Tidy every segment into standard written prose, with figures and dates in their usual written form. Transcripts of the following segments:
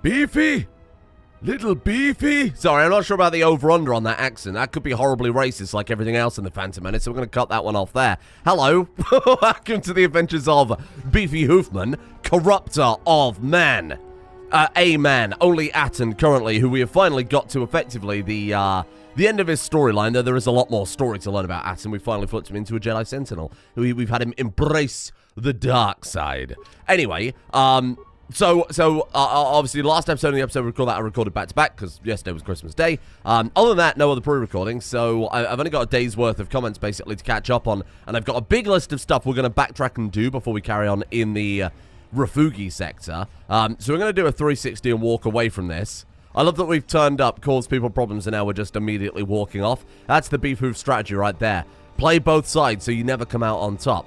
Beefy? Little Beefy? Sorry, I'm not sure about the over-under on that accent. That could be horribly racist like everything else in the Phantom Menace, so we're going to cut that one off there. Hello. Welcome to the adventures of Beefy Hoofman, Corrupter of Man. A man, only Atten currently, who we have finally got to effectively the end of his storyline, though there is a lot more story to learn about Atten. We finally flipped him into a Jedi Sentinel. We've had him embrace the dark side. Anyway, So obviously, last episode of the episode I recorded back-to-back, because yesterday was Christmas Day. Other than that, no other pre-recording, so I've only got a day's worth of comments, basically, to catch up on, and I've got a big list of stuff we're going to backtrack and do before we carry on in the Refugi sector. So we're going to do a 360 and walk away from this. I love that we've turned up, caused people problems, and now we're just immediately walking off. That's the Beef Hoof strategy right there. Play both sides so you never come out on top.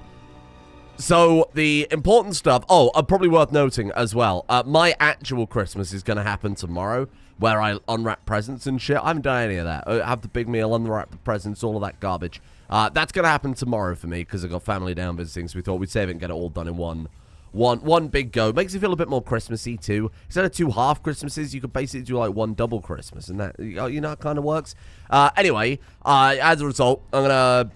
So, the important stuff... Oh, probably worth noting as well. My actual Christmas is going to happen tomorrow, where I unwrap presents and shit. I haven't done any of that. I have the big meal, unwrap the presents, all of that garbage. That's going to happen tomorrow for me, because I've got family down visiting, so we thought we'd save it and get it all done in one big go. Makes you feel a bit more Christmassy, too. Instead of 2 half Christmases, you could basically do, like, 1 double Christmas, and that, you know, how it kind of works. Anyway, as a result, I'm going to...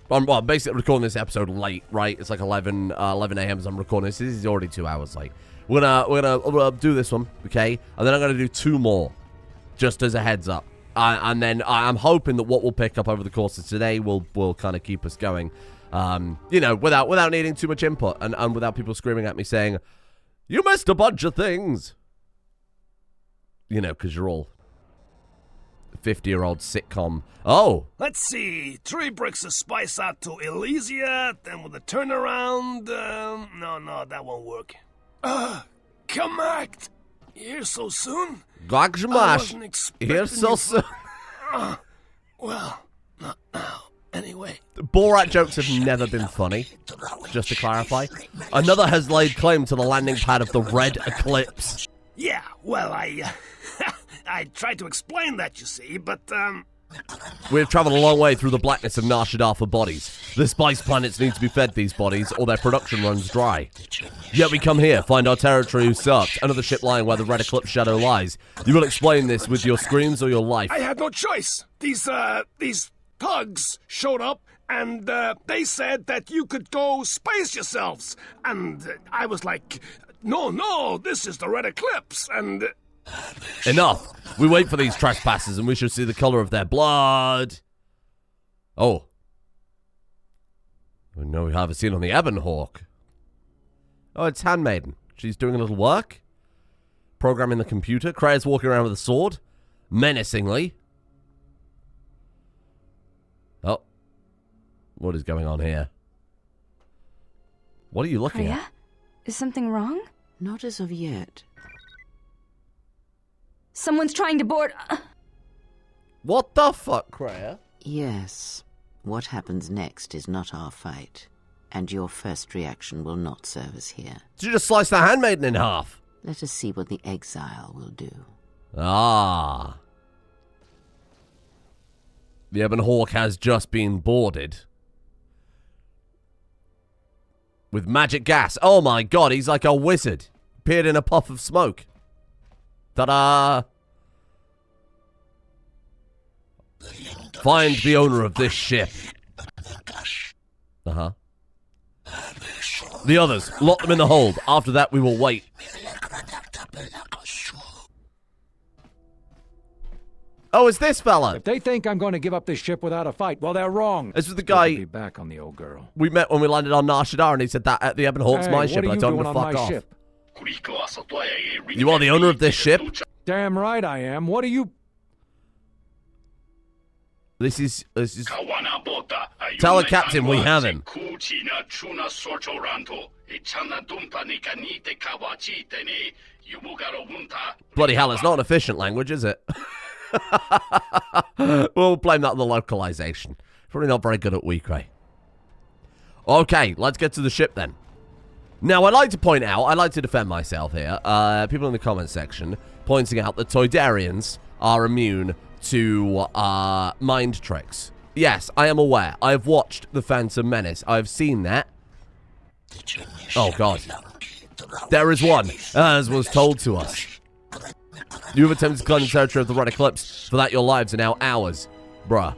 well, basically recording this episode late, right? It's like 11 a.m. as I'm recording this. This is already 2 hours late. We're gonna do this one, okay? And then I'm gonna do 2 more, just as a heads up. And then I'm hoping that what we'll pick up over the course of today will kind of keep us going. You know, without needing too much input and without people screaming at me saying, "You missed a bunch of things." You know, because you're all 50-year-old sitcom. Oh! Let's see. 3 bricks of spice out to Elysia, then with a turnaround. No, that won't work. Come act. Here so soon? Gogshmash. Here so soon. Well, not now. Anyway. Borat jokes have never been funny, just to clarify. Another has laid claim to the landing pad of the Red Eclipse. Yeah, well, I tried to explain that, you see, but, We've traveled a long way through the blackness of Nar Shaddaa for bodies. The spice planets need to be fed these bodies, or their production runs dry. Yet we come here, find our territory usurped, another ship lying where the Red Eclipse shadow lies. You will explain this with your screams or your life. I had no choice. These thugs showed up, and, they said that you could go space yourselves. And I was like, no, this is the Red Eclipse, and... Enough! We wait for these trespassers and we shall see the color of their blood. Oh. No, we haven't seen on the Ebon Hawk. Oh, it's Handmaiden. She's doing a little work. Programming the computer. Krea's walking around with a sword. Menacingly. Oh. What is going on here? What are you looking at? Is something wrong? Not as of yet. Someone's trying to board... What the fuck, Krea? Yes. What happens next is not our fight. And your first reaction will not serve us here. Did you just slice the Handmaiden in half? Let us see what the exile will do. Ah. The Ebon Hawk has just been boarded. With magic gas. Oh my god, he's like a wizard. Appeared in a puff of smoke. Ta-da! Find the owner of this ship. Uh-huh. The others, lock them in the hold. After that, we will wait. Oh, it's this fella. If they think I'm going to give up this ship without a fight, well, they're wrong. This was the guy Good to be back on the old girl. we met when we landed on Nar Shaddaa, and he said that at the Ebon Hawk's my ship, and I told him to fuck off. Ship? You are the owner of this ship? Damn right I am. What are you... This is... Tell the captain we have him. Bloody hell, it's not an efficient language, is it? We'll blame that on the localization. Probably not very good at Weekray. Okay, let's get to the ship then. Now, I'd like to point out, I'd like to defend myself here. People in the comments section pointing out that Toydarians are immune to mind tricks. Yes, I am aware. I have watched The Phantom Menace. I have seen that. Oh, God. There is one, as was told to us. You have attempted to claim the territory of the Red Eclipse. For that, your lives are now ours. Bruh.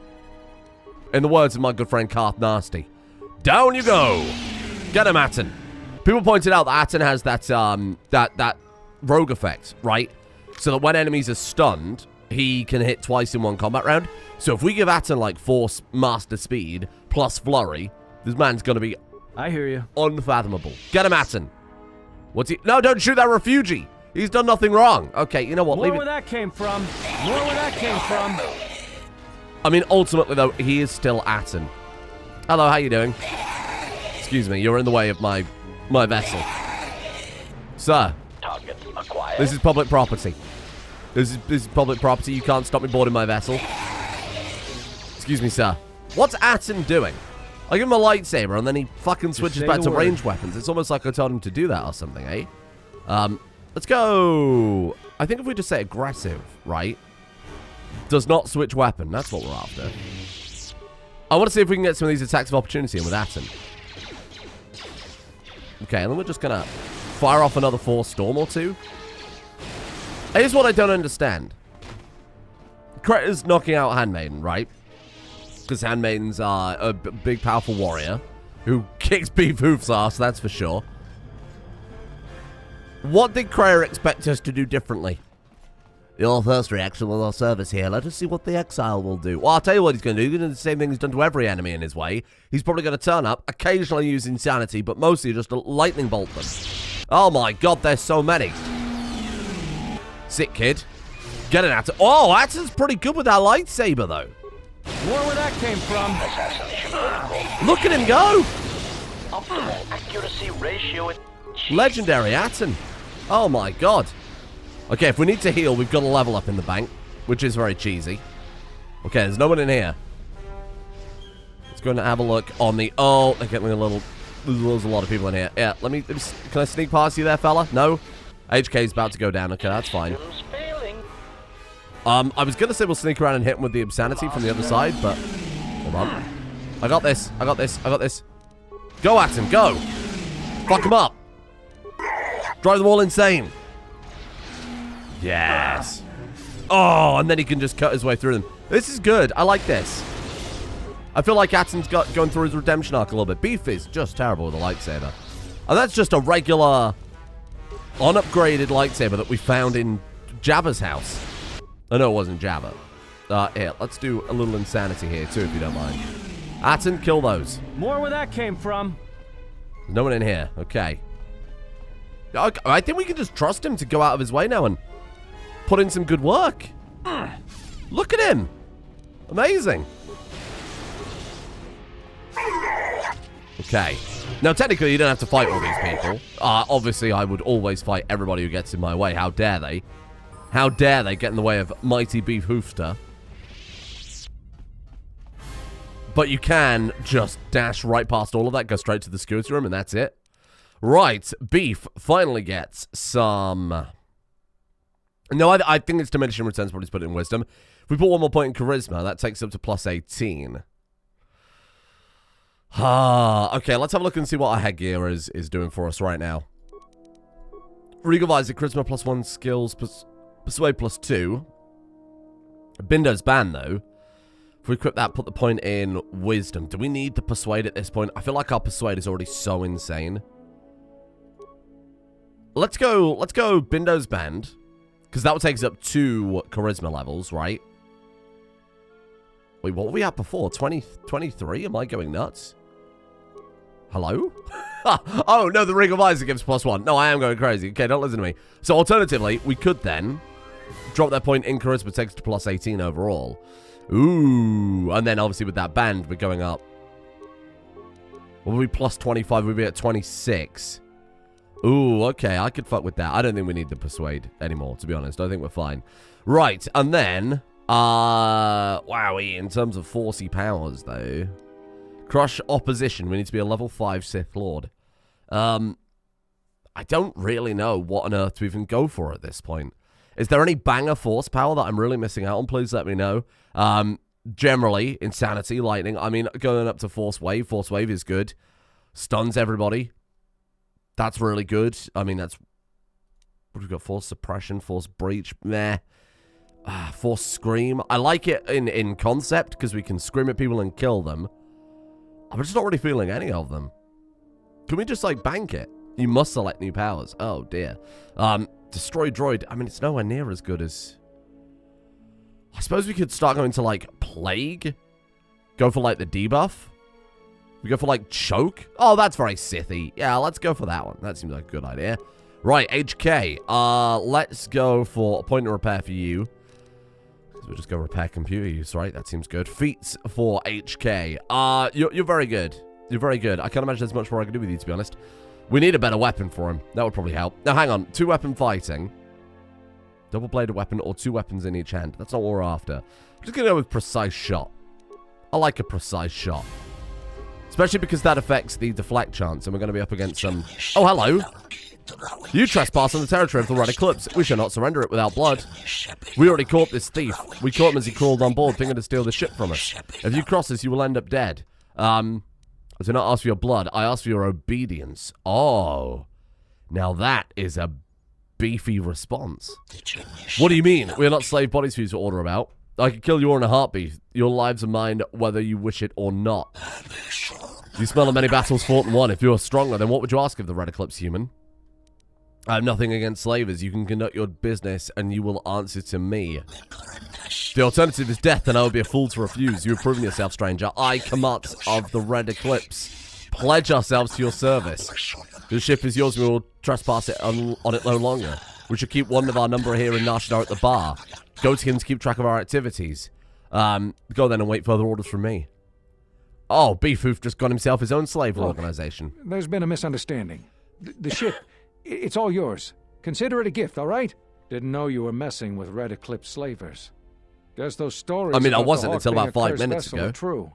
In the words of my good friend Karth Nasty. Down you go. Get him, Atten. People pointed out that Atten has that, that rogue effect, right? So that when enemies are stunned, he can hit twice in one combat round. So if we give Atten, like, Force Master Speed plus Flurry, this man's gonna be... I hear you. Unfathomable. Get him, Atten. What's he... No, don't shoot that refugee. He's done nothing wrong. Okay, you know what? More where that came from. More where that came from. I mean, ultimately, though, he is still Atten. Hello, how you doing? Excuse me, you're in the way of my vessel. Sir. Target acquired. This is public property. This is public property. You can't stop me boarding my vessel. Excuse me, sir. What's Atten doing? I give him a lightsaber, and then he fucking switches back to ranged weapons. It's almost like I told him to do that or something, eh? Let's go. I think if we just say aggressive, right? Does not switch weapon. That's what we're after. I want to see if we can get some of these attacks of opportunity in with Atten. Okay, and then we're just going to fire off another Force Storm or two. Here's what I don't understand. Kretta's knocking out Handmaiden, right? Because Handmaiden's a big, powerful warrior who kicks Beef Hoof's ass, that's for sure. What did Kreta expect us to do differently? Your first reaction was our service here. Let us see what the exile will do. Well, I'll tell you what he's going to do. He's going to do the same thing he's done to every enemy in his way. He's probably going to turn up, occasionally use insanity, but mostly just a lightning bolt them. Oh my god, there's so many. Sick kid. Get it out. Oh, Atten's pretty good with that lightsaber, though. More where that came from. Look at him go. Optimal accuracy ratio. Legendary Atten. Oh my god. Okay, if we need to heal, we've got a level up in the bank, which is very cheesy. Okay, there's no one in here. Let's go and have a look on the... Oh, they're getting a little... There's a lot of people in here. Yeah, let me... Can I sneak past you there, fella? No? HK's about to go down. Okay, that's fine. I was going to say we'll sneak around and hit him with the Insanity from the other side, but... Hold on. I got this. I got this. I got this. Go at him. Go. Fuck him up. Drive them all insane. Yes. Oh, and then he can just cut his way through them. This is good. I like this. I feel like Atten's going through his redemption arc a little bit. Beef is just terrible with a lightsaber. And that's just a regular, unupgraded lightsaber that we found in Jabba's house. I know it wasn't Jabba. Here, let's do a little insanity here, too, if you don't mind. Atten, kill those. More where that came from. There's no one in here. Okay. I think we can just trust him to go out of his way now and put in some good work. Look at him. Amazing. Okay. Now, technically, you don't have to fight all these people. Obviously, I would always fight everybody who gets in my way. How dare they? How dare they get in the way of mighty Beef Hoofster? But you can just dash right past all of that, go straight to the security room, and that's it. Right, Beef finally gets some... No, I think it's diminishing returns, probably put it in wisdom. If we put one more point in charisma, that takes up to plus 18. Okay, let's have a look and see what our headgear is doing for us right now. Regal Visor, charisma plus 1, skills, persuade plus 2. Bindo's banned, though. If we equip that, put the point in wisdom. Do we need the persuade at this point? I feel like our persuade is already so insane. Let's go Bindo's banned. Because that would take us up 2 charisma levels, right? Wait, what were we at before? 23? Am I going nuts? Hello? Oh, no, the Ring of Visor gives plus 1. No, I am going crazy. Okay, don't listen to me. So, alternatively, we could then drop that point in charisma, takes to plus 18 overall. Ooh. And then, obviously, with that band, we're going up. What would we plus 25? We'd be at 26. Ooh, okay, I could fuck with that. I don't think we need the persuade anymore, to be honest. I think we're fine. Right, and then, wowie, in terms of forcey powers, though. Crush opposition. We need to be a level 5 Sith Lord. I don't really know what on earth to even go for at this point. Is there any banger force power that I'm really missing out on? Please let me know. Generally, insanity, lightning. I mean, going up to force wave. Force wave is good. Stuns everybody. That's really good. I mean, that's What have we got? Force suppression, force breach, meh. Force scream. I like it in concept because we can scream at people and kill them. I'm just not really feeling any of them. Can we just, like, bank it? You must select new powers. Oh, dear. Destroy droid. I mean, it's nowhere near as good as... I suppose we could start going to, like, plague. Go for, like, the debuff. We go for, like, choke. Oh, that's very Sithy. Yeah, let's go for that one. That seems like a good idea. Right, HK. Let's go for a point of repair for you. We'll just go repair computer use, right? That seems good. Feats for HK. You're very good. You're very good. I can't imagine there's much more I can do with you, to be honest. We need a better weapon for him. That would probably help. Now, hang on. 2-weapon fighting. Double-bladed weapon or 2 weapons in each hand. That's not what we're after. I'm just going to go with precise shot. I like a precise shot. Especially because that affects the deflect chance, and we're going to be up against some... Oh, hello. You trespass on the territory of the Red Eclipse. We shall not surrender it without blood. We already caught this thief. We caught him as he crawled on board, thinking to steal the ship from us. If you cross us, you will end up dead. I do not ask for your blood. I ask for your obedience. Oh. Now that is a beefy response. What do you mean? We are not slave bodies for you to order about. I could kill you all in a heartbeat. Your lives are mine, whether you wish it or not. You smell of many battles fought and won. If you are stronger, then what would you ask of the Red Eclipse human? I have nothing against slavers. You can conduct your business, and you will answer to me. The alternative is death, and I would be a fool to refuse. You have proven yourself, stranger. I, Kamat of the Red Eclipse, pledge ourselves to your service. The ship is yours, and we will trespass it on it no longer. We should keep one of our number here in Nashidar at the bar. Go to him to keep track of our activities. Go then and wait further orders from me. Oh, Beef Hoof just got himself his own slave organization. There's been a misunderstanding. The ship, it's all yours. Consider it a gift, all right? Didn't know you were messing with Red Eclipse slavers. Guess those stories. I mean, I about wasn't the until Hawk about being a 5 cursed minutes vessel ago. are true.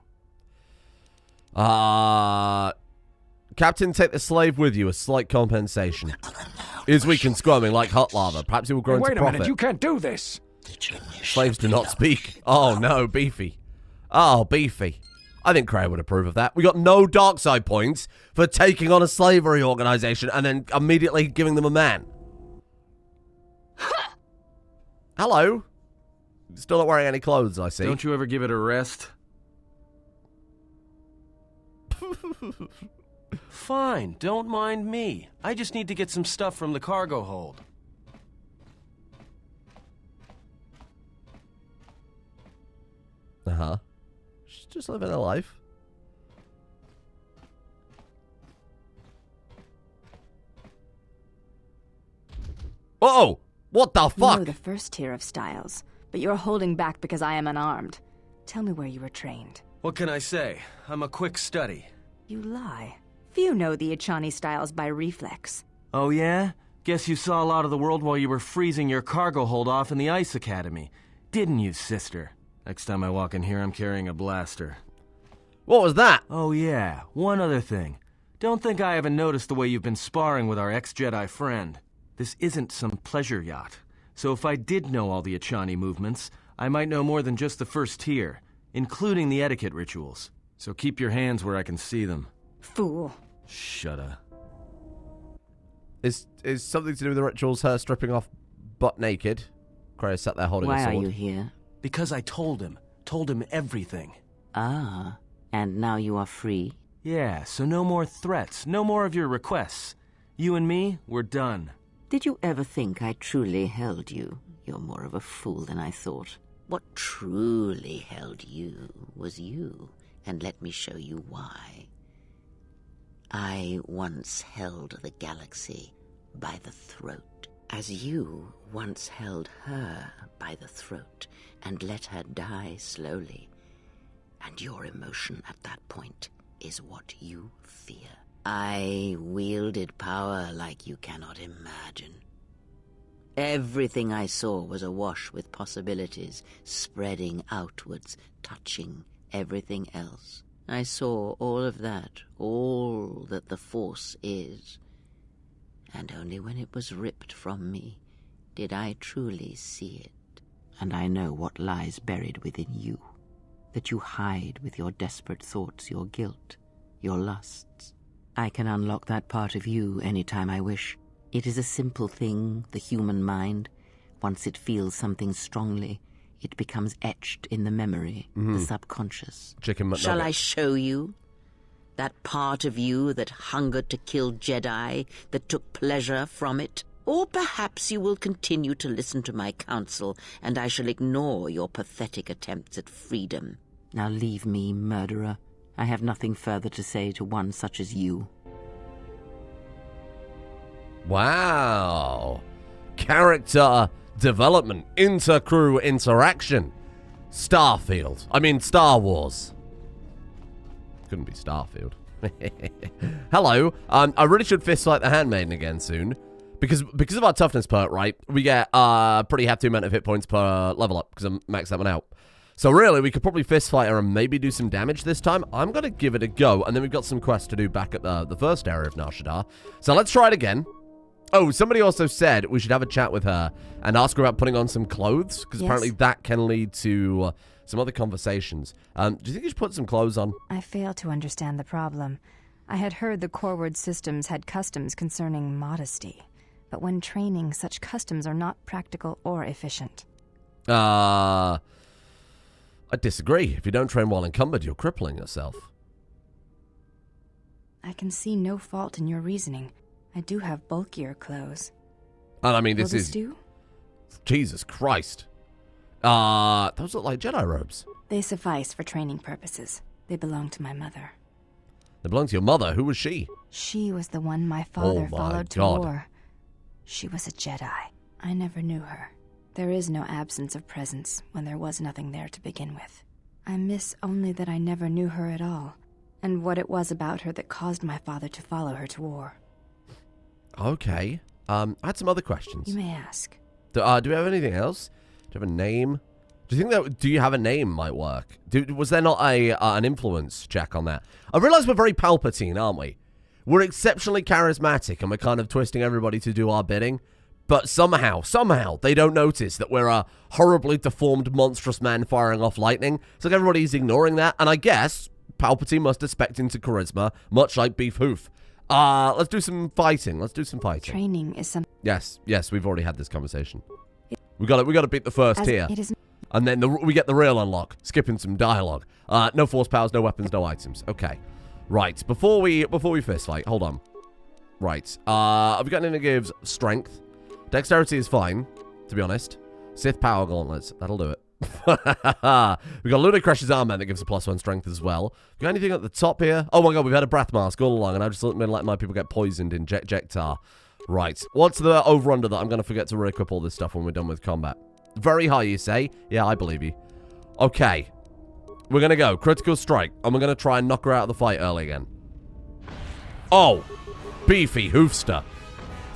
Captain, take the slave with you, a slight compensation. He is weak and squirming like hot lava. Perhaps he will grow into Wait a profit. minute, you can't do this! Slaves do not speak. Oh, no, Beefy. Oh, Beefy. I think Cray would approve of that. We got no dark side points for taking on a slavery organization and then immediately giving them a man. Hello. Still not wearing any clothes, I see. Don't you ever give it a rest? Fine, don't mind me. I just need to get some stuff from the cargo hold. Uh-huh. She's just living her life. Uh-oh! What the You fuck? know the first tier of styles, but you're holding back because I am unarmed. Tell me where you were trained. What can I say? I'm a quick study. You lie. Few know the Echani styles by reflex. Oh yeah? Guess you saw a lot of the world while you were freezing your cargo hold off in the Ice Academy. Didn't you, sister? Next time I walk in here, I'm carrying a blaster. What was that? Oh yeah, one other thing. Don't think I haven't noticed the way you've been sparring with our ex-Jedi friend. This isn't some pleasure yacht. So if I did know all the Echani movements, I might know more than just the first tier, including the etiquette rituals. So keep your hands where I can see them. Fool. Shut up. Is something to do with the rituals her stripping off butt naked? Cray sat there holding a Why sword. are you here? Because I told him everything. Ah, and now you are free? Yeah, so no more threats, no more of your requests. You and me, we're done. Did you ever think I truly held you? You're more of a fool than I thought. What truly held you was you, and let me show you why. I once held the galaxy by the throat, as you once held her by the throat and let her die slowly. And your emotion at that point is what you fear. I wielded power like you cannot imagine. Everything I saw was awash with possibilities, spreading outwards, touching everything else. I saw all of that, all that the Force is. And only when it was ripped from me did I truly see it. And I know what lies buried within you, that you hide with your desperate thoughts, your guilt, your lusts. I can unlock that part of you anytime I wish, It is a simple thing, the human mind. Once it feels something strongly, it becomes etched in the memory, the subconscious. Chicken McNugget. Shall I show you? That part of you that hungered to kill Jedi, that took pleasure from it? Or perhaps you will continue to listen to my counsel, and I shall ignore your pathetic attempts at freedom. Now leave me, murderer. I have nothing further to say to one such as you. Wow. Character development, inter-crew interaction. Starfield. I mean, Star Wars. Couldn't be Starfield. Hello. I really should fist fight the Handmaiden again soon. Because of our toughness perk, right? We get a pretty hefty amount of hit points per level up, because I maxed that one out. So really, we could probably fist fight her and maybe do some damage this time. I'm going to give it a go, and then we've got some quests to do back at the first area of Nar Shaddaa. So let's try it again. Oh, somebody also said we should have a chat with her and ask her about putting on some clothes, because apparently that can lead to some other conversations. Do you think you should put some clothes on? I fail to understand the problem. I had heard the Coreward systems had customs concerning modesty, but when training, such customs are not practical or efficient. I disagree. If you don't train while encumbered, you're crippling yourself. I can see no fault in your reasoning. I do have bulkier clothes. And I mean, Will this this is... do? Jesus Christ. Those look like Jedi robes. They suffice for training purposes. They belong to my mother. They belong to your mother. Who was she? She was the one my father my followed to God. war. She was a Jedi. I never knew her. There is no absence of presence when there was nothing there to begin with. I miss only that I never knew her at all, and what it was about her that caused my father to follow her to war. Okay. I had some other questions. You may ask. Do we have anything else? Do you have a name? Do you think that do you have a name might work? Was there not an influence check on that? I realize we're very Palpatine, aren't we? We're exceptionally charismatic and we're kind of twisting everybody to do our bidding. But somehow, they don't notice that we're a horribly deformed, monstrous man firing off lightning. It's like everybody's ignoring that. And I guess Palpatine must expect into charisma, much like Beef Hoof. Let's do some fighting. Training is something. Yes, we've already had this conversation. We got to beat the first tier. And then we get the real unlock, skipping some dialogue. No force powers, no weapons, no items. Okay. Right, before we fist fight, hold on. Right. Have we got anything that gives strength? Dexterity is fine, to be honest. Sith power gauntlets, that'll do it. We got Ludicresh's armband that gives a +1 strength as well. We got anything at the top here? Oh my god, we've had a breath mask all along, and I've just been letting my people get poisoned in Jekk'Jekk Tar. Right. What's the over-under that I'm going to forget to re-equip all this stuff when we're done with combat? Very high, you say? Yeah, I believe you. Okay. We're going to go. Critical strike. And we're going to try and knock her out of the fight early again. Oh. Beefy Hoofster.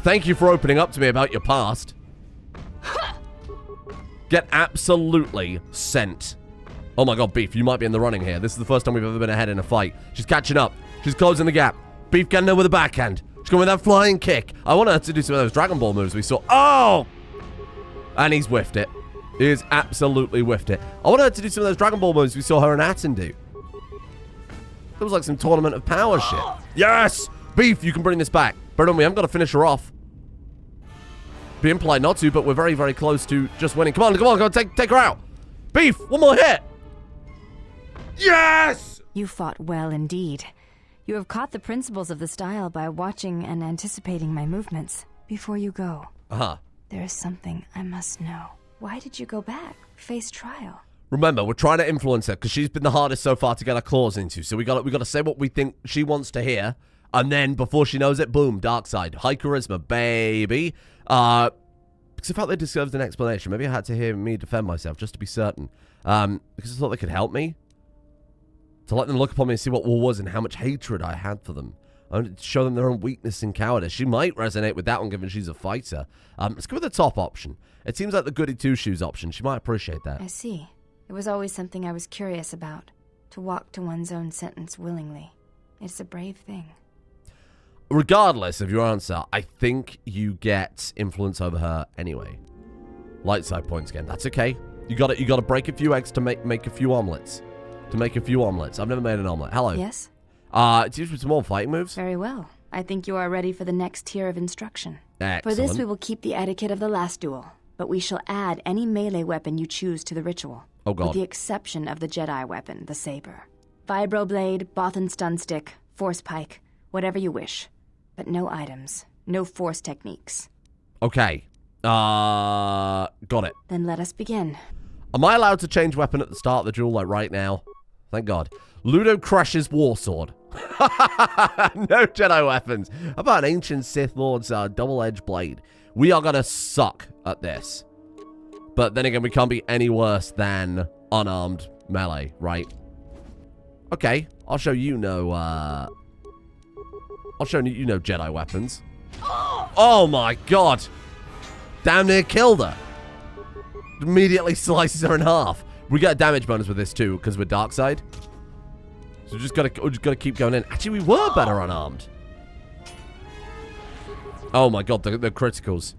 Thank you for opening up to me about your past. Get absolutely sent. Oh my god, Beef, you might be in the running here. This is the first time we've ever been ahead in a fight. She's catching up. She's closing the gap. Beef getting her with a backhand. She's going with that flying kick. I want her to do some of those Dragon Ball moves we saw. Oh! And he's whiffed it. He has absolutely whiffed it. I want her to do some of those Dragon Ball moves we saw her and Atten do. It was like some Tournament of Power shit. Yes! Beef, you can bring this back. But we haven't got to finish her off. Be implied not to, but we're very, very close to just winning. Come on, take her out. Beef, one more hit. Yes! You fought well indeed. You have caught the principles of the style by watching and anticipating my movements. Before you go, there is something I must know. Why did you go back? Face trial. Remember, we're trying to influence her because she's been the hardest so far to get our claws into. So we got to say what we think she wants to hear, and then before she knows it, boom, dark side, high charisma, baby. Because I felt they deserved an explanation. Maybe I had to hear me defend myself just to be certain. Because I thought they could help me. To let them look upon me and see what war was and how much hatred I had for them. I wanted to show them their own weakness and cowardice. She might resonate with that one, given she's a fighter. Let's go with the top option. It seems like the goody two-shoes option. She might appreciate that. I see. It was always something I was curious about. To walk to one's own sentence willingly. It's a brave thing. Regardless of your answer, I think you get influence over her anyway. Light side points again. That's okay. You got to break a few eggs to make a few omelets. I've never made an omelet. Hello. Yes? Do you have some more fighting moves? Very well. I think you are ready for the next tier of instruction. Excellent. For this, we will keep the etiquette of the last duel, but we shall add any melee weapon you choose to the ritual. Oh, God. With the exception of the Jedi weapon, the saber. Vibroblade, Bothan stun stick, force pike, whatever you wish. But no items, no force techniques. Okay. Got it. Then let us begin. Am I allowed to change weapon at the start of the duel, like right now? Thank God. Ludo crushes Warsword. No Jedi weapons. How about an ancient Sith Lord's double-edged blade? We are gonna suck at this. But then again, we can't be any worse than unarmed melee, right? Okay, I'll show you no, I'll show you no Jedi weapons. Oh my God! Damn near killed her. Immediately slices her in half. We get a damage bonus with this too, because we're dark side. So we just gotta keep going in. Actually, we were better unarmed. Oh my God, the criticals.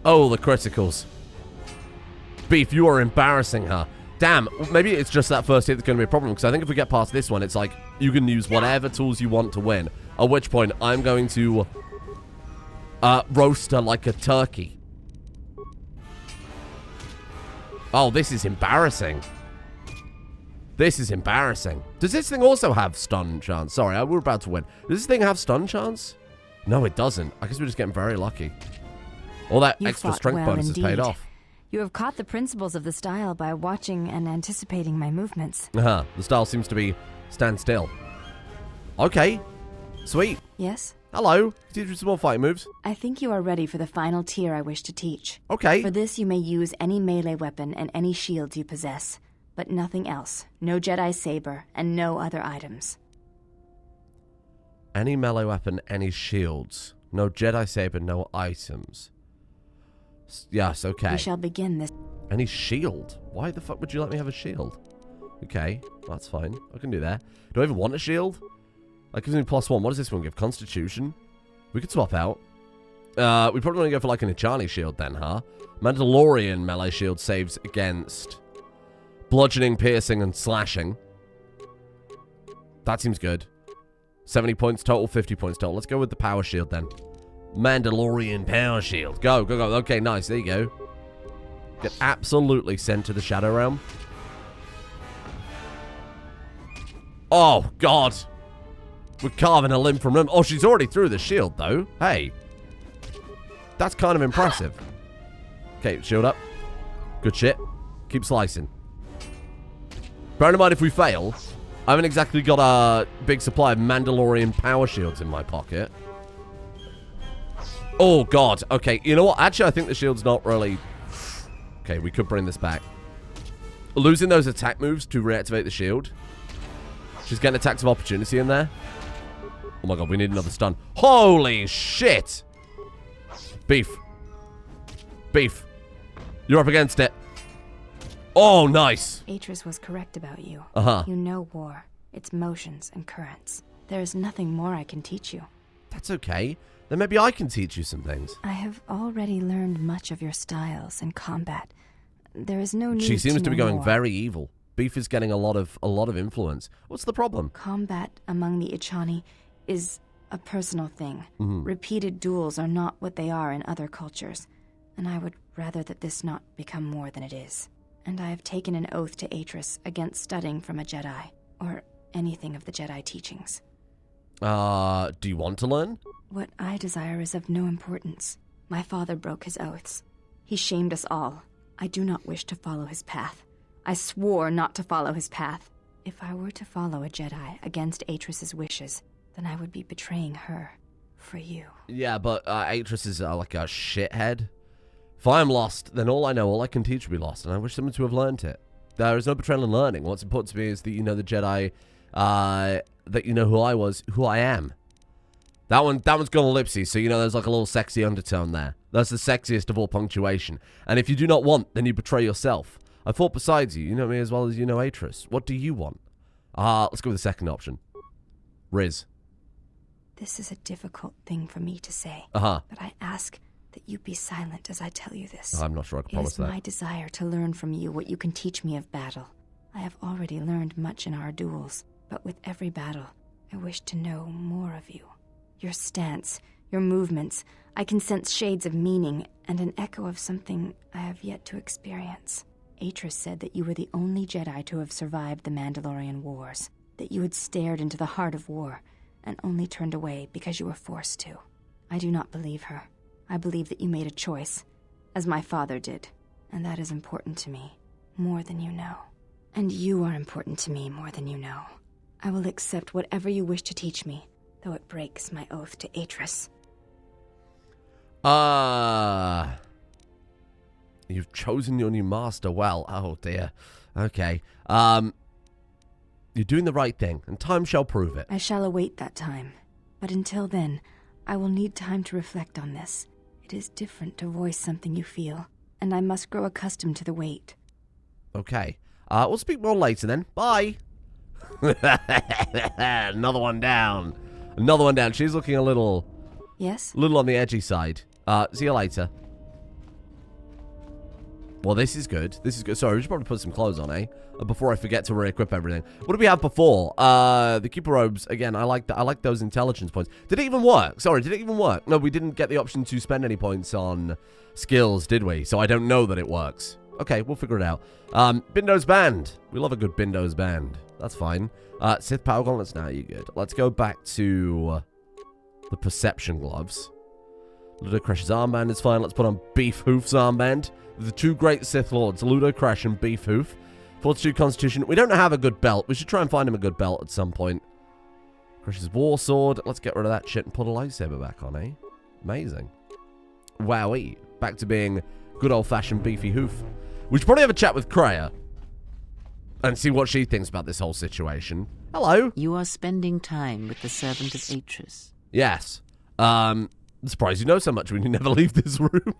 Oh, the criticals. Beef, you are embarrassing her. Damn, maybe it's just that first hit that's going to be a problem, because I think if we get past this one, it's like, you can use whatever tools you want to win. At which point, I'm going to roast her like a turkey. Oh, this is embarrassing. This is embarrassing. Does this thing also have stun chance? Sorry, we're about to win. Does this thing have stun chance? No, it doesn't. I guess we're just getting very lucky. All that You extra fought strength well bonus has paid indeed. off. You have caught the principles of the style by watching and anticipating my movements. The style seems to be stand still. Okay. Sweet. Yes? Hello. Teach me some more fighting moves. I think you are ready for the final tier I wish to teach. Okay. For this, you may use any melee weapon and any shields you possess, but nothing else. No Jedi saber, and no other items. Any melee weapon, any shields. No Jedi saber, no items. Yes, okay. We shall begin this. Any shield? Why the fuck would you let me have a shield? Okay, that's fine. I can do that. Do I even want a shield? That gives me +1. What does this one give? Constitution? We could swap out. We probably want to go for like an Echani shield then, huh? Mandalorian melee shield saves against bludgeoning, piercing, and slashing. That seems good. 70 points total, 50 points total. Let's go with the power shield then. Mandalorian power shield. Go, go, go. Okay, nice. There you go. Get absolutely sent to the Shadow Realm. Oh, God. We're carving a limb from limb. Oh, she's already through the shield, though. Hey. That's kind of impressive. Okay, shield up. Good shit. Keep slicing. Bear in mind, if we fail, I haven't exactly got a big supply of Mandalorian power shields in my pocket. Oh, God. Okay, you know what? Actually, I think the shield's not really... Okay, we could bring this back. Losing those attack moves to reactivate the shield. She's getting attacks of opportunity in there. Oh, my God. We need another stun. Holy shit. Beef. Beef. You're up against it. Oh, nice. Atris was correct about you. Uh-huh. You know war, its motions and currents. There is nothing more I can teach you. That's okay. Then maybe I can teach you some things. I have already learned much of your styles and combat. There is no need She seems to be know going more. very evil. Beef is getting a lot of influence. What's the problem? Combat among the Echani is a personal thing. Repeated duels are not what they are in other cultures, and I would rather that this not become more than it is. And I have taken an oath to Atris against studying from a Jedi, or anything of the Jedi teachings. Do you want to learn? What I desire is of no importance. My father broke his oaths. He shamed us all. I do not wish to follow his path. I swore not to follow his path. If I were to follow a Jedi against Atris's wishes, then I would be betraying her for you. Yeah, but Atris is like a shithead. If I am lost, then all I can teach will be lost, and I wish someone to have learned it. There is no betrayal in learning. What's important to me is that you know the Jedi, that you know who I am. That one's gone ellipses, so you know there's like a little sexy undertone there. That's the sexiest of all punctuation. And if you do not want, then you betray yourself. I fought besides you. You know me as well as you know Atris. What do you want? Let's go with the second option. Riz. This is a difficult thing for me to say. Uh-huh. But I ask that you be silent as I tell you this. I'm not sure I can It promise is that. my desire to learn from you what you can teach me of battle. I have already learned much in our duels, but with every battle, I wish to know more of you. Your stance, your movements. I can sense shades of meaning and an echo of something I have yet to experience. Atris said that you were the only Jedi to have survived the Mandalorian Wars, that you had stared into the heart of war and only turned away because you were forced to. I do not believe her. I believe that you made a choice, as my father did, and that is important to me, more than you know. And you are important to me more than you know. I will accept whatever you wish to teach me, though it breaks my oath to Atris. You've chosen your new master well. Oh, dear. Okay. You're doing the right thing, and time shall prove it. I shall await that time. But until then, I will need time to reflect on this. It is different to voice something you feel, and I must grow accustomed to the wait. Okay. We'll speak more later then. Bye. Another one down. Another one down. She's looking a little... Yes? Little on the edgy side. See you later. Well, this is good. This is good. Sorry, we should probably put some clothes on, eh? Before I forget to re-equip everything. What did we have before? The keeper robes. Again, I like those intelligence points. Did it even work? Sorry, did it even work? No, we didn't get the option to spend any points on skills, did we? So I don't know that it works. Okay, we'll figure it out. Bindo's band. We love a good Bindo's band. That's fine. Sith power gauntlets. Now you're good. Let's go back to the perception gloves. Ludo Crash's armband is fine. Let's put on Beef Hoof's armband. The two great Sith Lords, Ludo Crash and Beef Hoof. Fortitude, Constitution. We don't have a good belt. We should try and find him a good belt at some point. Crash's War Sword. Let's get rid of that shit and put a lightsaber back on, eh? Amazing. Wowee. Back to being good old-fashioned Beefy Hoof. We should probably have a chat with Kreia and see what she thinks about this whole situation. Hello. You are spending time with the servant of Atris. Yes. I'm surprised you know so much when you never leave this room.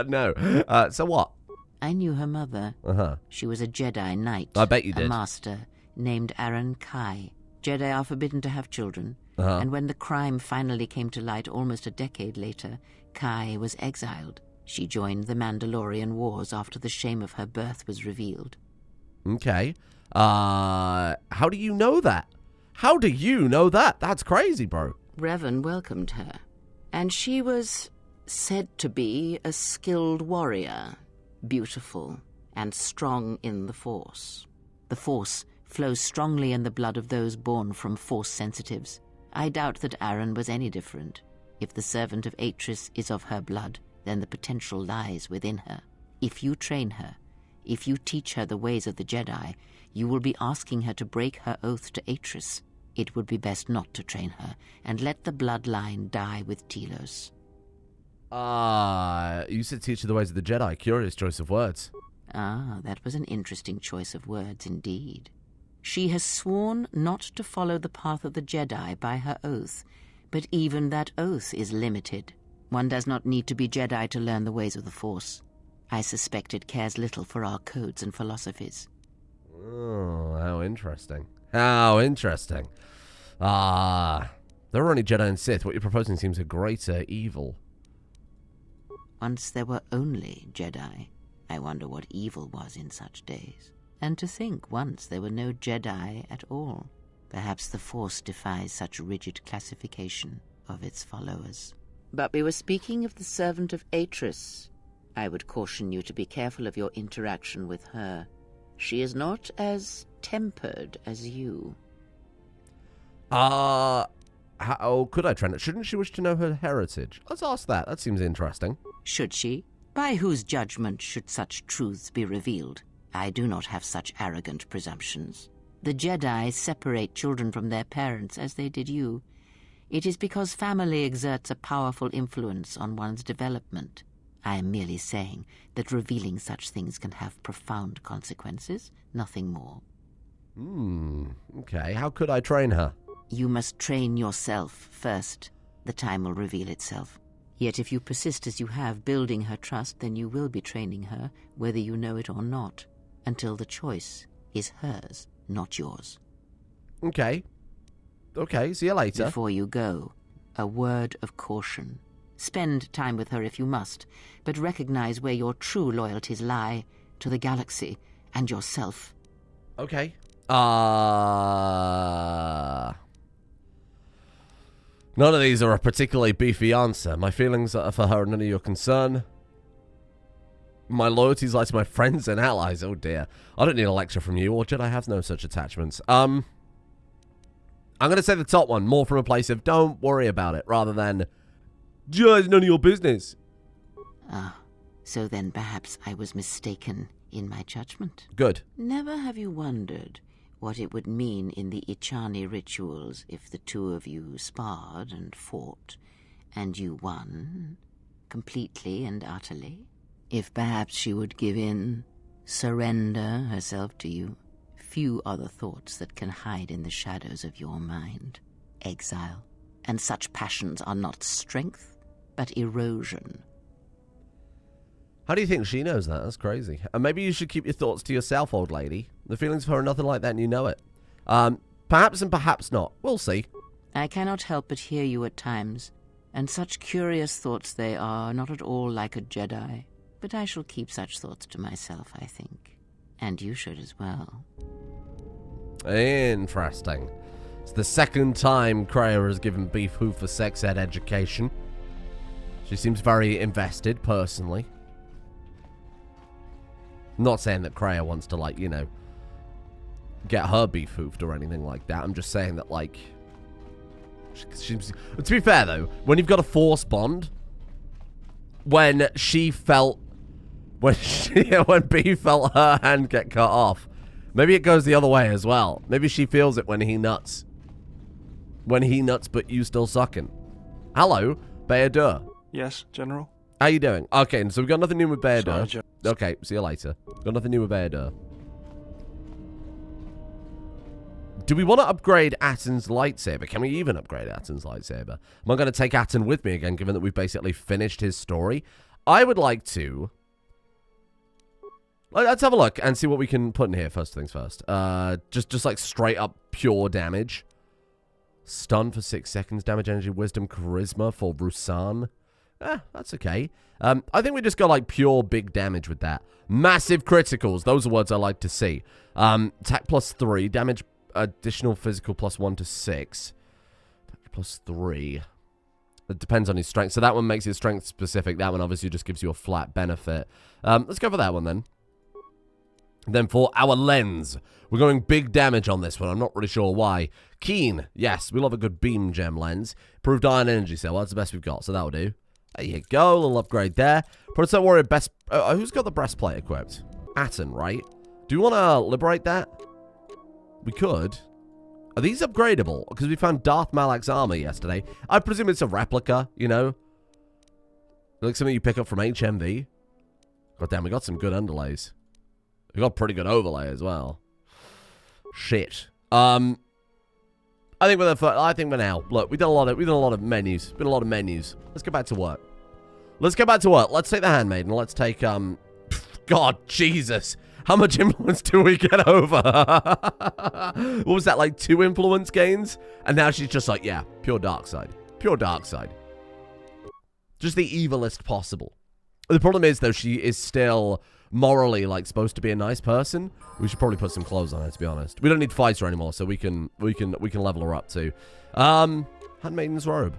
No. So what? I knew her mother. Uh-huh. She was a Jedi Knight. I bet you a did. master named Aaron Kai. Jedi are forbidden to have children. Uh-huh. And when the crime finally came to light almost a decade later, Kai was exiled. She joined the Mandalorian Wars after the shame of her birth was revealed. Okay. How do you know that? How do you know that? That's crazy, bro. Revan welcomed her, and she was said to be a skilled warrior, beautiful and strong in the Force. The Force flows strongly in the blood of those born from Force sensitives. I doubt that Aaron was any different. If the servant of Atris is of her blood, then the potential lies within her. If you train her, if you teach her the ways of the Jedi, you will be asking her to break her oath to Atris. It would be best not to train her, and let the bloodline die with Telos. You said teach her the ways of the Jedi. Curious choice of words. Ah, that was an interesting choice of words indeed. She has sworn not to follow the path of the Jedi by her oath, but even that oath is limited. One does not need to be Jedi to learn the ways of the Force. I suspect it cares little for our codes and philosophies. Oh, how interesting. How interesting. There are only Jedi and Sith. What you're proposing seems a greater evil. Once there were only Jedi. I wonder what evil was in such days. And to think once there were no Jedi at all. Perhaps the Force defies such rigid classification of its followers. But we were speaking of the servant of Atris. I would caution you to be careful of your interaction with her. She is not as tempered as you. How could I train it? Shouldn't she wish to know her heritage? Let's ask that. That seems interesting. Should she? By whose judgment should such truths be revealed? I do not have such arrogant presumptions. The Jedi separate children from their parents as they did you. It is because family exerts a powerful influence on one's development. I am merely saying that revealing such things can have profound consequences, nothing more. Okay. How could I train her? You must train yourself first. The time will reveal itself. Yet if you persist as you have, building her trust, then you will be training her, whether you know it or not, until the choice is hers, not yours. Okay. Okay, see you later. Before you go, a word of caution. Spend time with her if you must, but recognize where your true loyalties lie, to the galaxy and yourself. Okay. None of these are a particularly beefy answer. My feelings are for her are none of your concern. My loyalties lie to my friends and allies. Oh dear. I don't need a lecture from you, or Jedi have no such attachments. I'm going to say the top one, more from a place of don't worry about it, rather than just none of your business. Ah, so then perhaps I was mistaken in my judgment. Good. Never have you wondered what it would mean in the Ichani rituals if the two of you sparred and fought, and you won, completely and utterly? If perhaps she would give in, surrender herself to you? Few are the thoughts that can hide in the shadows of your mind. Exile. And such passions are not strength, but erosion. How do you think she knows that? That's crazy. And maybe you should keep your thoughts to yourself, old lady. The feelings for her are nothing like that and you know it. Perhaps and perhaps not. We'll see. I cannot help but hear you at times, and such curious thoughts they are, not at all like a Jedi. But I shall keep such thoughts to myself, I think. And you should as well. Interesting. It's the second time Kreia has given Beef Hoof a sex ed education. She seems very invested, personally. Not saying that Kreia wants to, like, you know, get her beef hoofed or anything like that. I'm just saying that, like... to be fair, though, when you've got a force bond, when she felt... When Beef felt her hand get cut off, maybe it goes the other way as well. Maybe she feels it when he nuts. When he nuts, but you still sucking. Hello, Beadur. Yes, General? How you doing? Okay, so we've got nothing new with Beadur. Sorry, Okay, see you later. Got nothing new with Beadur. Do we want to upgrade Atton's lightsaber? Can we even upgrade Atton's lightsaber? Am I going to take Atton with me again, given that we've basically finished his story? I would like to... Let's have a look and see what we can put in here, first things first. Just like straight up pure damage. Stun for 6 seconds, damage, energy, wisdom, charisma for Rusan. That's okay. I think we just got like pure big damage with that. Massive criticals, those are words I like to see. Attack plus 3, damage additional physical plus 1 to 6. Plus 3. It depends on his strength. So that one makes his strength specific. That one obviously just gives you a flat benefit. Let's go for that one then. Then for our lens, we're going big damage on this one. I'm not really sure why. Keen, yes, we love a good beam gem lens. Improved iron energy cell, well, that's the best we've got, so that'll do. There you go, a little upgrade there. Prototype warrior best... who's got the breastplate equipped? Atton, right? Do we want to liberate that? We could. Are these upgradable? Because we found Darth Malak's armor yesterday. I presume it's a replica, you know? Like something you pick up from HMV. God damn, we got some good underlays. We got pretty good overlay as well. Shit. I think we're now. Look, we've done a lot of menus. Been a lot of menus. Let's get back to work. Let's take the handmaiden. Let's take God, Jesus. How much influence do we get over? What was that, like 2 influence gains? And now she's just like, yeah, pure dark side. Pure dark side. Just the evilest possible. The problem is, though, she is still morally, like, supposed to be a nice person. We should probably put some clothes on her, to be honest. We don't need fighter anymore, so we can level her up too. Handmaiden's robe.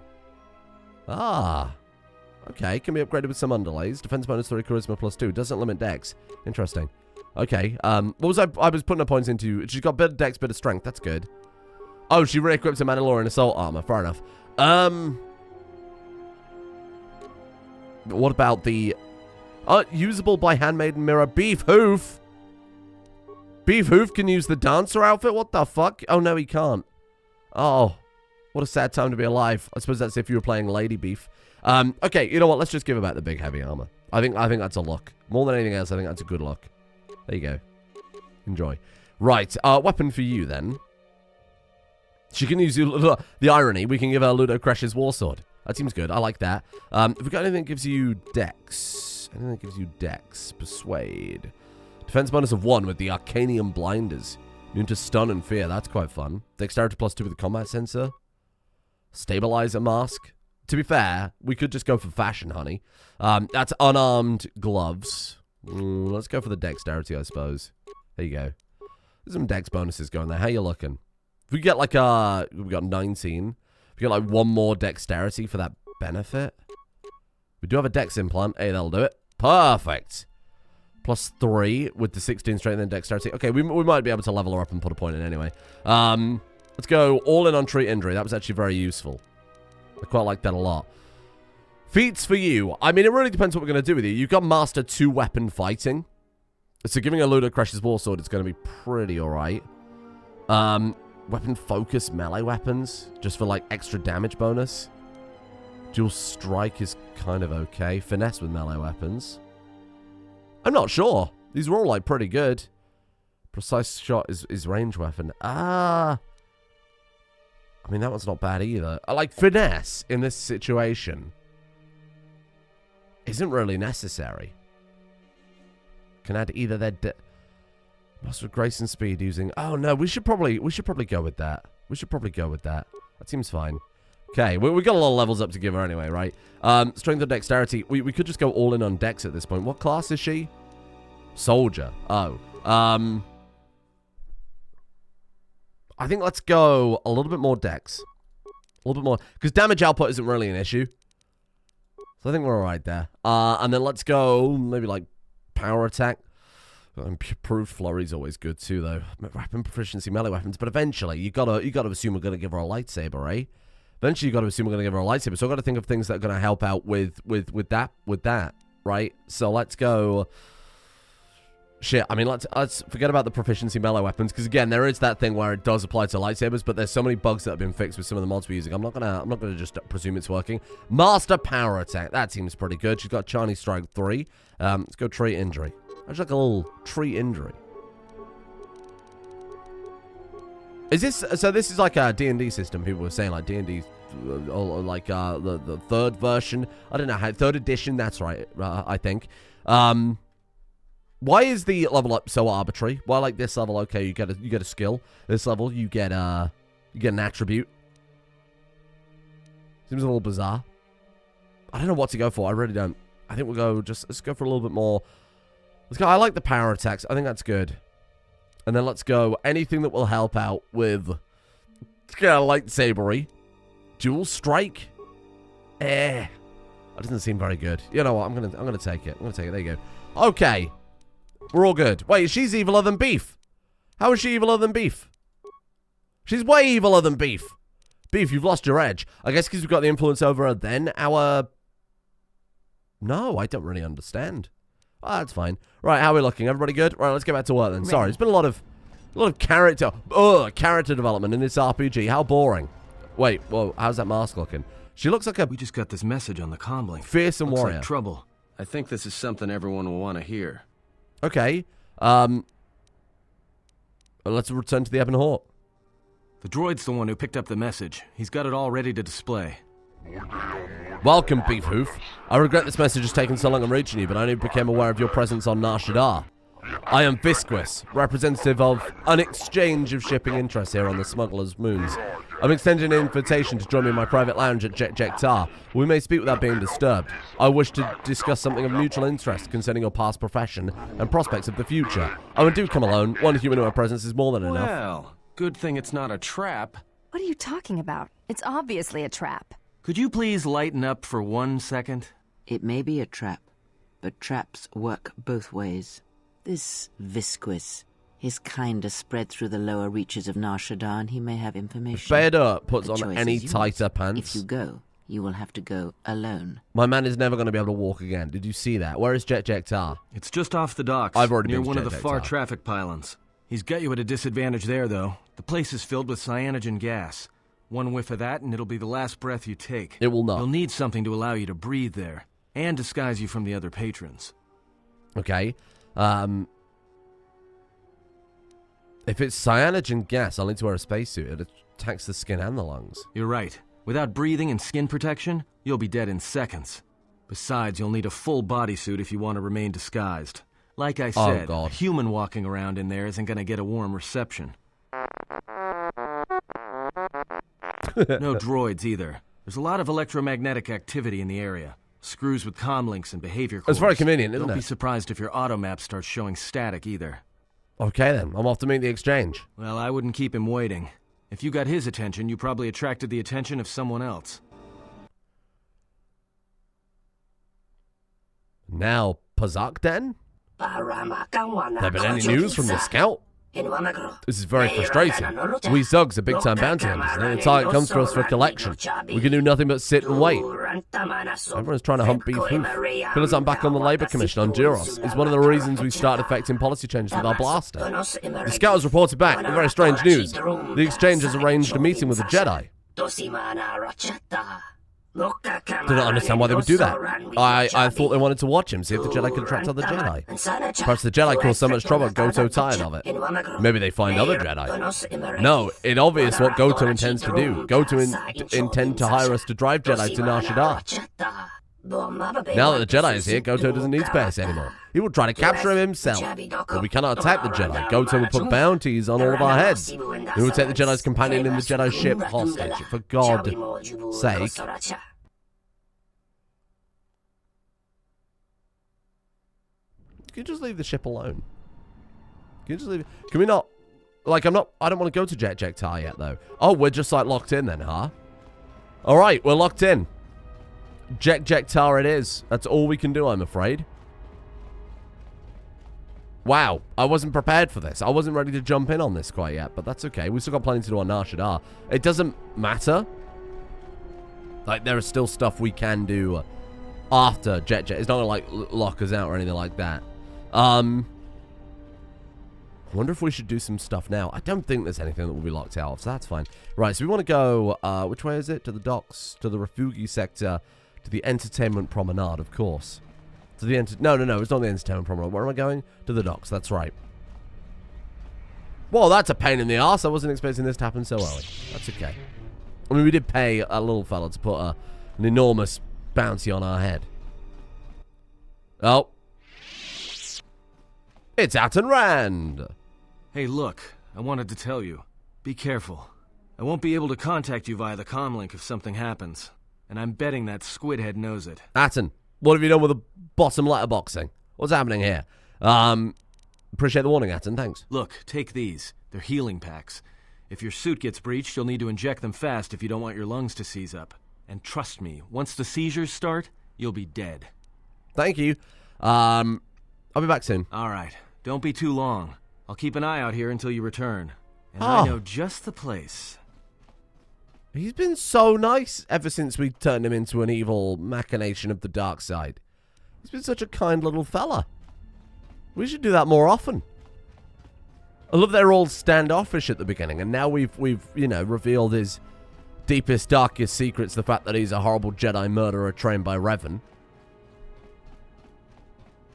Okay, can be upgraded with some underlays. Defense bonus 3, charisma plus 2. Doesn't limit dex. Interesting. Okay, what was I was putting her points into? She's got bit of dex, bit of strength. That's good. Oh, she re-equipped her Mandalorian assault armor. Fair enough. What about the... usable by handmaiden mirror. Beef Hoof. Beef Hoof can use the dancer outfit? What the fuck? Oh, no, he can't. Oh, what a sad time to be alive. I suppose that's if you were playing Lady Beef. Okay, you know what? Let's just give her back the big heavy armor. I think that's a look. More than anything else, I think that's a good look. There you go. Enjoy. Right, weapon for you, then. She can use the irony. We can give her Ludo Crash's Warsword. That seems good. I like that. If we got anything that gives you dex. Anything that gives you dex. Persuade. Defense bonus of 1 with the Arcanium Blinders. Immune to stun and fear. That's quite fun. Dexterity plus 2 with the combat sensor. Stabilizer mask. To be fair, we could just go for fashion, honey. That's unarmed gloves. Let's go for the dexterity, I suppose. There you go. There's some dex bonuses going there. How you looking? If we get like we got 19. We get like 1 more dexterity for that benefit. We do have a dex implant. Hey, that'll do it. Perfect. Plus 3 with the 16 strength and dexterity. Okay, we might be able to level her up and put a point in anyway. Let's go all in on treat injury. That was actually very useful. I quite like that a lot. Feats for you. I mean, it really depends what we're going to do with you. You've got Master 2-weapon fighting. So giving a Ludocrash's Warsword is going to be pretty alright. Weapon focus melee weapons. Just for, like, extra damage bonus. Dual strike is kind of okay. Finesse with melee weapons. I'm not sure. These are all, like, pretty good. Precise shot is range weapon. I mean, that one's not bad either. I like finesse in this situation. Isn't really necessary. Can add either their Master of Grace and Speed using... Oh, no, we should probably go with that. We should probably go with that. That seems fine. Okay, we got a lot of levels up to give her anyway, right? Strength and Dexterity. We could just go all in on Dex at this point. What class is she? Soldier. Oh. I think let's go a little bit more Dex. A little bit more. Because damage output isn't really an issue. So I think we're alright there. And then let's go maybe like power attack. Improved flurry's always good too, though. Weapon proficiency, melee weapons. But eventually, you gotta assume we're gonna give her a lightsaber, eh? Eventually, you gotta assume we're gonna give her a lightsaber. So I gotta think of things that are gonna help out with that, right? So let's go. Shit, I mean, let's forget about the proficiency melee weapons, because again, there is that thing where it does apply to lightsabers, but there's so many bugs that have been fixed with some of the mods we're using. I'm not gonna just presume it's working. Master power attack, that seems pretty good. She's got Chinese strike 3. Let's go treat injury. That's like a little treat injury. Is this so? This is like a D&D system. People were saying like D&D, like the third version. I don't know how 3rd edition. That's right. I think. Why is the level up so arbitrary? Why, like, this level, okay, you get a skill. This level, you get an attribute. Seems a little bizarre. I don't know what to go for. I really don't. I think we'll go let's go for a little bit more. Let's go. I like the power attacks. I think that's good. And then let's go anything that will help out with lightsabery. Dual strike. That doesn't seem very good. You know what? I'm gonna take it. I'm gonna take it. There you go. Okay. We're all good. Wait, she's eviler than Beef. How is she eviler than Beef? She's way eviler than Beef. Beef, you've lost your edge. I guess because we've got the influence over her then. No, I don't really understand. Oh, that's fine. Right, how are we looking? Everybody good? Right, let's get back to work then. Sorry, it's been a lot of character development in this RPG. How boring. Wait, whoa, how's that mask looking? She looks like a... We just got this message on the comlink. Fearsome Looks warrior. like trouble. I think this is something everyone will want to hear. Okay. Let's return to the Ebon Hawk. The droid's the one who picked up the message. He's got it all ready to display. Welcome, Beef Hoof. I regret this message has taken so long in reaching you, but I only became aware of your presence on Nar Shaddaa. I am Visquis, representative of an exchange of shipping interests here on the Smuggler's Moons. I'm extending an invitation to join me in my private lounge at Jekk'Jekk Tar. We may speak without being disturbed. I wish to discuss something of mutual interest concerning your past profession and prospects of the future. Oh, and do come alone. One human in my presence is more than enough. Well, good thing it's not a trap. What are you talking about? It's obviously a trap. Could you please lighten up for 1 second? It may be a trap, but traps work both ways. This Visquis, his kind are spread through the lower reaches of Nar Shaddaa, and he may have information. Vader puts The on choice any is yours. tighter pants. If you go, you will have to go alone. My man is never going to be able to walk again. Did you see that? Where is Jekk'Jekk Tar? It's just off the docks. I've already near been to one of the Jekk'Jekk far Tar. traffic pylons. He's got you at a disadvantage there, though. The place is filled with cyanogen gas. One whiff of that, and it'll be the last breath you take. It will not. You'll need something to allow you to breathe there, and disguise you from the other patrons. Okay. If it's cyanogen gas, I'll need to wear a spacesuit. It attacks the skin and the lungs. You're right. Without breathing and skin protection, you'll be dead in seconds. Besides, you'll need a full bodysuit if you want to remain disguised. Like I said, God. a human walking around in there isn't going to get a warm reception. No droids either. There's a lot of electromagnetic activity in the area. Screws with comlinks and behavior cores. It's very convenient, isn't Don't it? be surprised if your auto map starts showing static either. Okay then, I'm off to meet the exchange. Well, I wouldn't keep him waiting. If you got his attention, you probably attracted the attention of someone else. Now, Pazakden? There been any news from the scout? This is very frustrating. We Zugs are big-time bounty hunters, and then the target comes for us for collection. We can do nothing but sit and wait. Everyone's trying to hunt Beef Hoof. Feel as I'm back on the Labour Commission on Duros. It's one of the reasons we started effecting policy changes with our blaster. The scout has reported back with very strange news. The exchange has arranged a meeting with the Jedi. Didn't understand why they would do that. I thought they wanted to watch him, see if the Jedi could attract other Jedi. Perhaps the Jedi caused so much trouble, Goto tired of it. Maybe they find other Jedi. No, it's obvious what Goto intends to do. Goto intend to hire us to drive Jedi to Nar Shaddaa. Now that the Jedi is here, Goto doesn't need space anymore. He will try to capture him himself. But we cannot attack the Jedi. Goto will put bounties on all of our heads. He will take the Jedi's companion in the Jedi ship hostage. For God's sake. Can you just leave the ship alone? Can you just leave it? Can we not? Like, I don't want to go to Jekk'Jekk Tar yet, though. Oh, we're just, like, locked in then, huh? Alright, we're locked in. Jekk'Jekk Tar it is. That's all we can do, I'm afraid. Wow, I wasn't prepared for this. I wasn't ready to jump in on this quite yet, but that's okay. We've still got plenty to do on Nar Shaddaa. It doesn't matter. Like, there is still stuff we can do after Jekk'Jekk. It's not going to, like, lock us out or anything like that. I wonder if we should do some stuff now. I don't think there's anything that will be locked out, so that's fine. Right, so we want to go, which way is it? To the docks, to the Refugi sector, to the entertainment promenade, of course. To the no, it's not the entertainment promenade. Where am I going? To the docks, that's right. Well, that's a pain in the arse. I wasn't expecting this to happen so early. That's okay. I mean, we did pay a little fella to put an enormous bounty on our head. Oh. It's Aten Rand. Hey, look, I wanted to tell you. Be careful. I won't be able to contact you via the comlink if something happens. And I'm betting that Squidhead knows it. Aten, what have you done with the bottom letterboxing? What's happening here? Appreciate the warning, Aten, thanks. Look, take these. They're healing packs. If your suit gets breached, you'll need to inject them fast if you don't want your lungs to seize up. And trust me, once the seizures start, you'll be dead. Thank you. I'll be back soon. All right. Don't be too long. I'll keep an eye out here until you return. And I know just the place. He's been so nice ever since we turned him into an evil machination of the dark side. He's been such a kind little fella. We should do that more often. I love they're all standoffish at the beginning, and now we've you know, revealed his deepest, darkest secrets, the fact that he's a horrible Jedi murderer trained by Revan.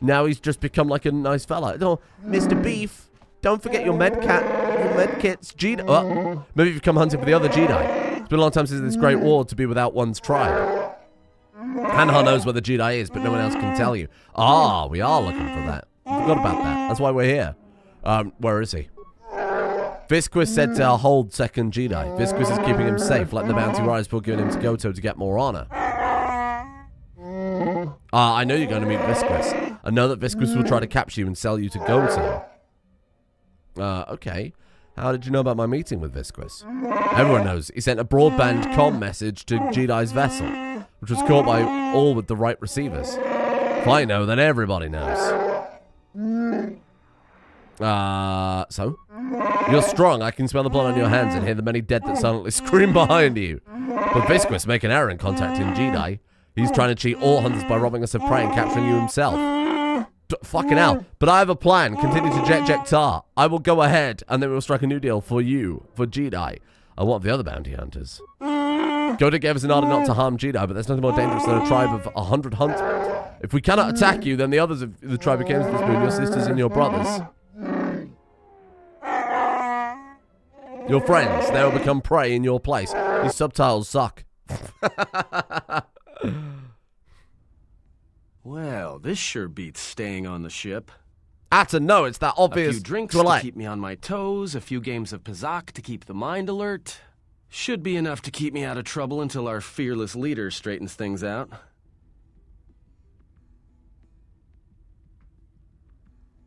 Now he's just become like a nice fella. Oh, Mr. Beef, don't forget your medkits. Jedi. Maybe you've come hunting for the other Jedi. It's been a long time since this great war to be without one's tribe. Hanha knows where the Jedi is, but no one else can tell you. Ah, we are looking for that. I forgot about that. That's why we're here. Where is he? Visquis said to hold second Jedi. Visquis is keeping him safe, letting the bounty rise before giving him to Goto to get more honor. I know you're going to meet Visquis. I know that Visquis will try to capture you and sell you to Goto. Okay. How did you know about my meeting with Visquis? Everyone knows. He sent a broadband comm message to Jedi's vessel, which was caught by all with the right receivers. If I know, then everybody knows. So? You're strong. I can smell the blood on your hands and hear the many dead that silently scream behind you. But Visquis make an error in contacting Jedi. He's trying to cheat all hunters by robbing us of prey and capturing you himself. Fucking hell. But I have a plan. Continue to Jekk'Jekk Tar. I will go ahead, and then we'll strike a new deal for you, for Jedi. I want the other bounty hunters. Goto gave us an order not to harm Jedi, but there's nothing more dangerous than a tribe of 100 hunters. If we cannot attack you, then the others of the tribe against us, your sisters and your brothers. Your friends, they will become prey in your place. These subtitles suck. Well, this sure beats staying on the ship. Aten, no, it's that obvious. A few drinks to keep me on my toes, a few games of Pazak to keep the mind alert. Should be enough to keep me out of trouble until our fearless leader straightens things out.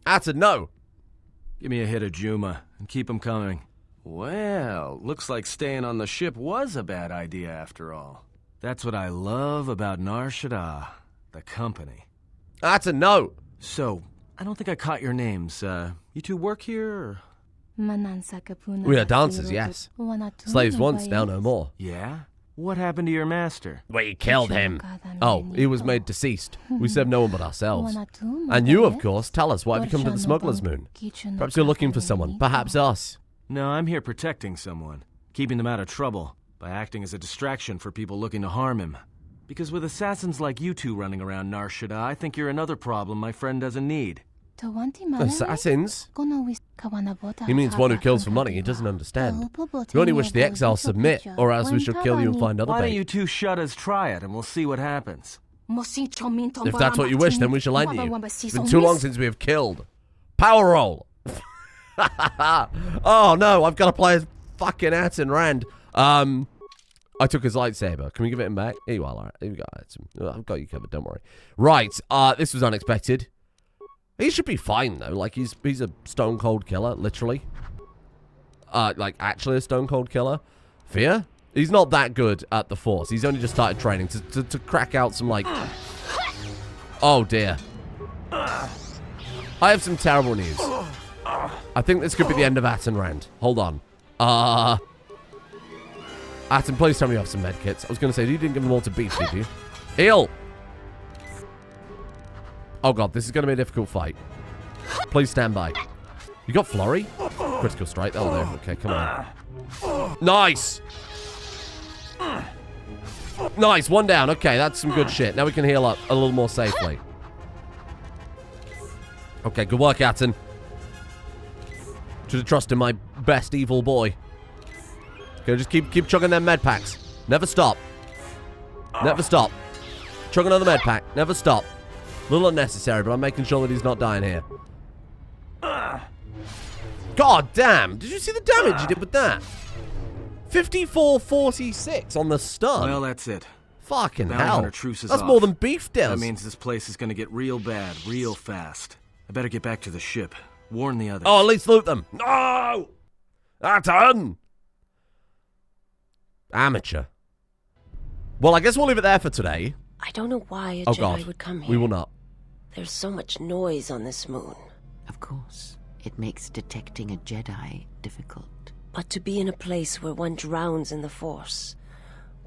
Aten, no. Give me a hit of Juma, and keep 'em coming. Well, looks like staying on the ship was a bad idea after all. That's what I love about Nar Shaddaa, the company. That's a no. So, I don't think I caught your names. You two work here, or? We are dancers, yes. Slaves once, now no more. Yeah? What happened to your master? We killed him. Oh, he was made deceased. We serve no one but ourselves. And you, of course, tell us why have you come to the Smuggler's Moon? Perhaps you're looking for someone. Perhaps us. No, I'm here protecting someone. Keeping them out of trouble. By acting as a distraction for people looking to harm him. Because with assassins like you two running around Nar Shaddaa, I think you're another problem my friend doesn't need. Assassins? He means one who kills for money. He doesn't understand. We only wish the exiles submit, or else we shall kill you and find other Why don't bait. you two shut us try it, and we'll see what happens. If that's what you wish, then we shall end you. It's been too long since we have killed. Power roll! Oh no, I've got to play as fucking Atten Rand. I took his lightsaber. Can we give it him back? Here you are, alright. Here we go. I've got you covered, don't worry. Right, this was unexpected. He should be fine, though. Like, he's a stone-cold killer, literally. Like, actually a stone-cold killer. Fear? He's not that good at the Force. He's only just started training to crack out some, like... Oh, dear. I have some terrible news. I think this could be the end of Atten Rand. Hold on. Atten, please tell me you have some medkits. I was going to say, you didn't give them all to Beef, did you? Heal! Oh god, this is going to be a difficult fight. Please stand by. You got Flurry? Critical strike, that'll do. Okay, come on. Nice! Nice, one down. Okay, that's some good shit. Now we can heal up a little more safely. Okay, good work, Atten. Should have trusted my best evil boy. Okay, just keep chugging them med packs. Never stop. Never stop. Chug another med pack. Never stop. A little unnecessary, but I'm making sure that he's not dying here. God damn. Did you see the damage he did with that? 54-46 on the stun. Well, that's it. Fucking Bounty hell. Hunter truce is That's off. more than Beef does. That means this place is gonna get real bad, real fast. I better get back to the ship. Warn the others. Oh, at least loot them. No! Atten! Amateur. Well, I guess we'll leave it there for today. I don't know why a Oh Jedi god, would come here. we will not. There's so much noise on this moon. Of course, it makes detecting a Jedi difficult. But to be in a place where one drowns in the Force,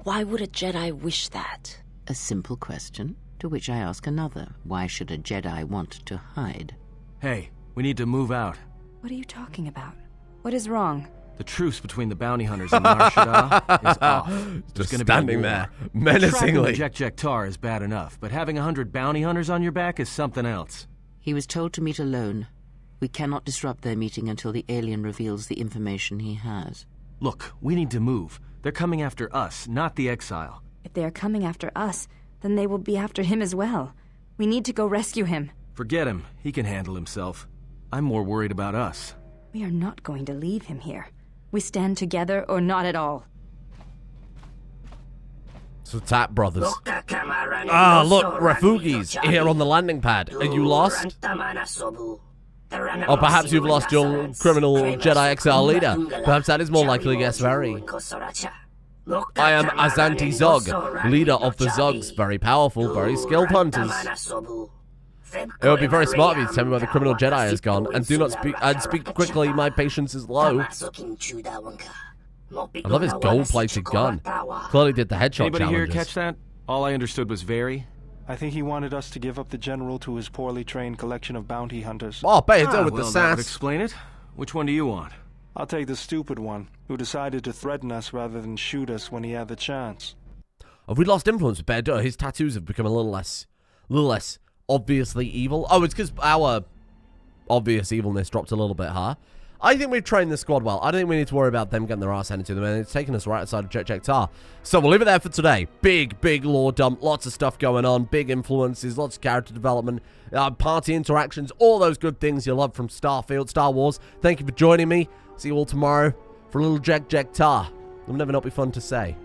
why would a Jedi wish that? A simple question, to which I ask another. Why should a Jedi want to hide? Hey, we need to move out. What are you talking about? What is wrong? The truce between the bounty hunters and Nar Shaddaa is off. There's Just gonna be a standing war. there, menacingly. Tracking Jekk'Jekk Tar is bad enough, but having 100 bounty hunters on your back is something else. He was told to meet alone. We cannot disrupt their meeting until the alien reveals the information he has. Look, we need to move. They're coming after us, not the exile. If they are coming after us, then they will be after him as well. We need to go rescue him. Forget him. He can handle himself. I'm more worried about us. We are not going to leave him here. We stand together or not at all. So Tap Brothers. Ah, look, Refugees here on the landing pad. Are you lost? Or perhaps you've lost your criminal Jedi exile leader. Perhaps that is more likely, yes, very. I am Azanti Zog, leader of the Zogs. Very powerful, very skilled hunters. It would be very smart of you to tell me where the criminal Jedi has gone, and do not speak quickly, my patience is low. I love his gold-plated gun. Clearly did the headshot Anybody here challenges. catch that? All I understood was very. I think he wanted us to give up the General to his poorly trained collection of bounty hunters. Oh, pay it with well, the that would sass. explain it. Which one do you want? I'll take the stupid one, who decided to threaten us rather than shoot us when he had the chance. Have we lost influence with Bear? His tattoos have become a little less obviously evil. Oh, it's because our obvious evilness dropped a little bit, huh? I think we've trained the squad well. I don't think we need to worry about them getting their ass handed to them, and it's taken us right outside of Jekk'Jekk Tar. So we'll leave it there for today. Big lore dump. Lots of stuff going on. Big influences. Lots of character development. Party interactions. All those good things you love from Starfield, Star Wars. Thank you for joining me. See you all tomorrow for a little Jekk'Jekk Tar. It'll never not be fun to say.